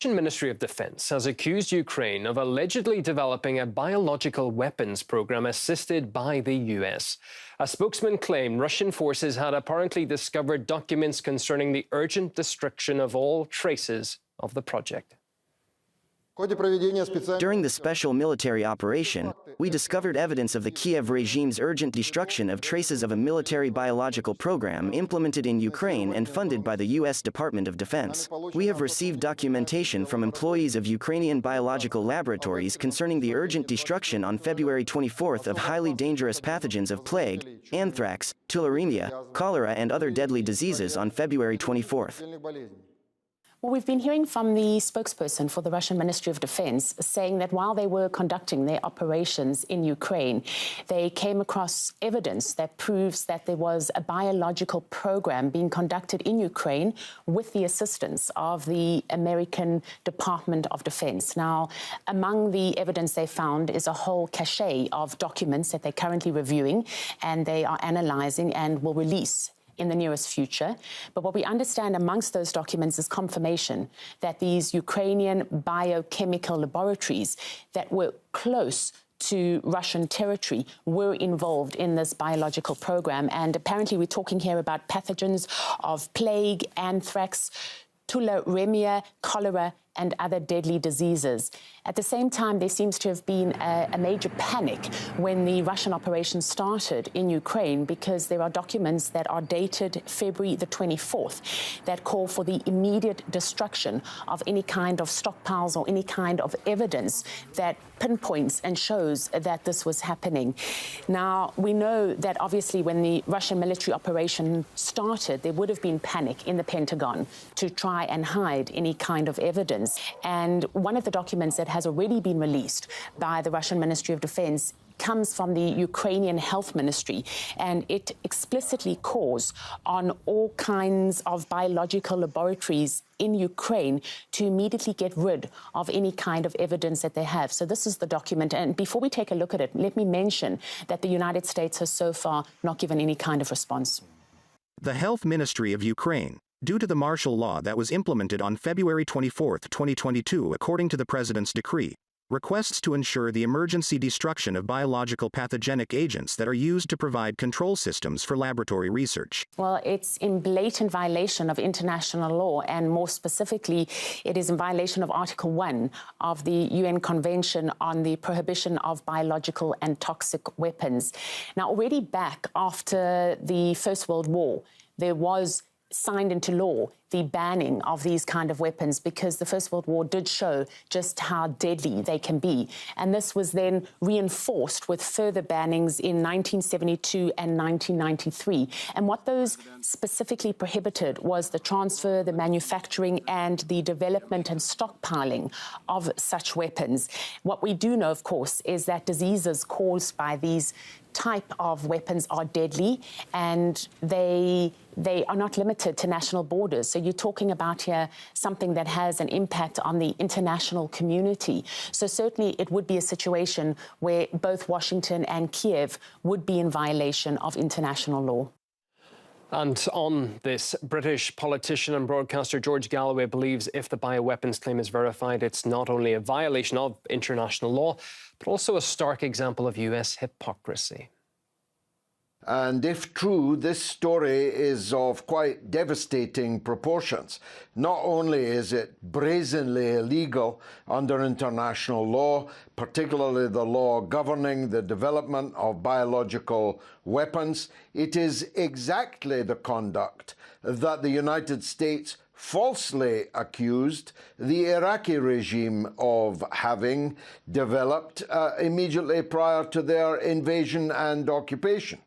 The Ministry of Defense has accused Ukraine of allegedly developing a biological weapons program assisted by the US. A spokesman claimed Russian forces had apparently discovered documents concerning the urgent destruction of all traces of the project. During the special military operation, we discovered evidence of the Kiev regime's urgent destruction of traces of a military biological program implemented in Ukraine and funded by the U.S. Department of Defense. We have received documentation from employees of Ukrainian biological laboratories concerning the urgent destruction on February 24th of highly dangerous pathogens of plague, anthrax, tularemia, cholera and other deadly diseases on February 24th. Well, we've been hearing from the spokesperson for the Russian Ministry of Defense saying that while they were conducting their operations in Ukraine, they came across evidence that proves that there was a biological program being conducted in Ukraine with the assistance of the American Department of Defense. Now, among the evidence they found is a whole cache of documents that they're currently reviewing and they are analyzing and will release in the nearest future. But what we understand amongst those documents is confirmation that these Ukrainian biochemical laboratories that were close to Russian territory were involved in this biological program. And apparently we're talking here about pathogens of plague, anthrax, tularemia, cholera, and other deadly diseases. At the same time, there seems to have been a major panic when the Russian operation started in Ukraine because there are documents that are dated February the 24th that call for the immediate destruction of any kind of stockpiles or any kind of evidence that pinpoints and shows that this was happening. Now, we know that obviously when the Russian military operation started, there would have been panic in the Pentagon to try and hide any kind of evidence. And one of the documents that has already been released by the Russian Ministry of Defense comes from the Ukrainian Health Ministry, and it explicitly calls on all kinds of biological laboratories in Ukraine to immediately get rid of any kind of evidence that they have. So this is the document. And before we take a look at it, let me mention that the United States has so far not given any kind of response. The Health Ministry of Ukraine, due to the martial law that was implemented on February 24, 2022, according to the President's decree, requests to ensure the emergency destruction of biological pathogenic agents that are used to provide control systems for laboratory research. Well, it's in blatant violation of international law, and more specifically, it is in violation of Article 1 of the UN Convention on the Prohibition of Biological and Toxic Weapons. Now, already back after the First World War, there was signed into law the banning of these kind of weapons because the First World War did show just how deadly they can be. And this was then reinforced with further bannings in 1972 and 1993. And what those specifically prohibited was the transfer, the manufacturing, and the development and stockpiling of such weapons. What we do know, of course, is that diseases caused by these type of weapons are deadly, and they are not limited to national borders. So you're talking about here something that has an impact on the international community. So certainly it would be a situation where both Washington and Kiev would be in violation of international law. And on this, British politician and broadcaster George Galloway believes if the bioweapons claim is verified, it's not only a violation of international law, but also a stark example of US hypocrisy. And if true, this story is of quite devastating proportions. Not only is it brazenly illegal under international law, particularly the law governing the development of biological weapons, it is exactly the conduct that the United States falsely accused the Iraqi regime of having developed immediately prior to their invasion and occupation.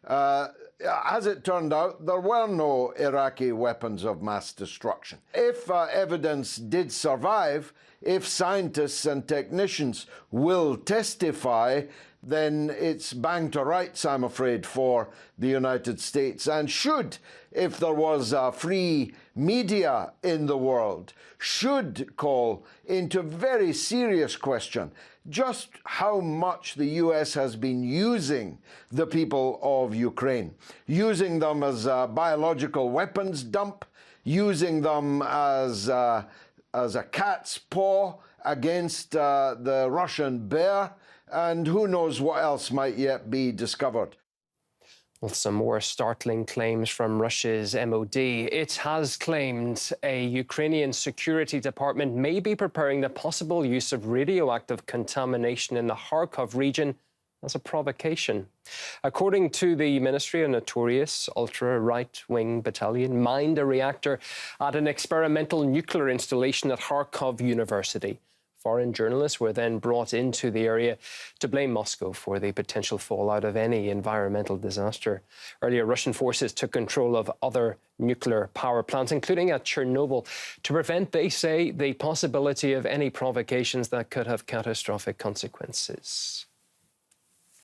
As it turned out, there were no Iraqi weapons of mass destruction. If evidence did survive, if scientists and technicians will testify, then it's bang to rights, I'm afraid, for the United States. And should, if there was a free media in the world, should call into very serious question just how much the US has been using the people of Ukraine, using them as a biological weapons dump, using them as as a cat's paw against the Russian bear, and who knows what else might yet be discovered. With some more startling claims from Russia's MOD, it has claimed a Ukrainian security department may be preparing the possible use of radioactive contamination in the Kharkov region as a provocation. According to the ministry, a notorious ultra-right-wing battalion mined a reactor at an experimental nuclear installation at Kharkov University. Foreign journalists were then brought into the area to blame Moscow for the potential fallout of any environmental disaster. Earlier, Russian forces took control of other nuclear power plants, including at Chernobyl, to prevent, they say, the possibility of any provocations that could have catastrophic consequences.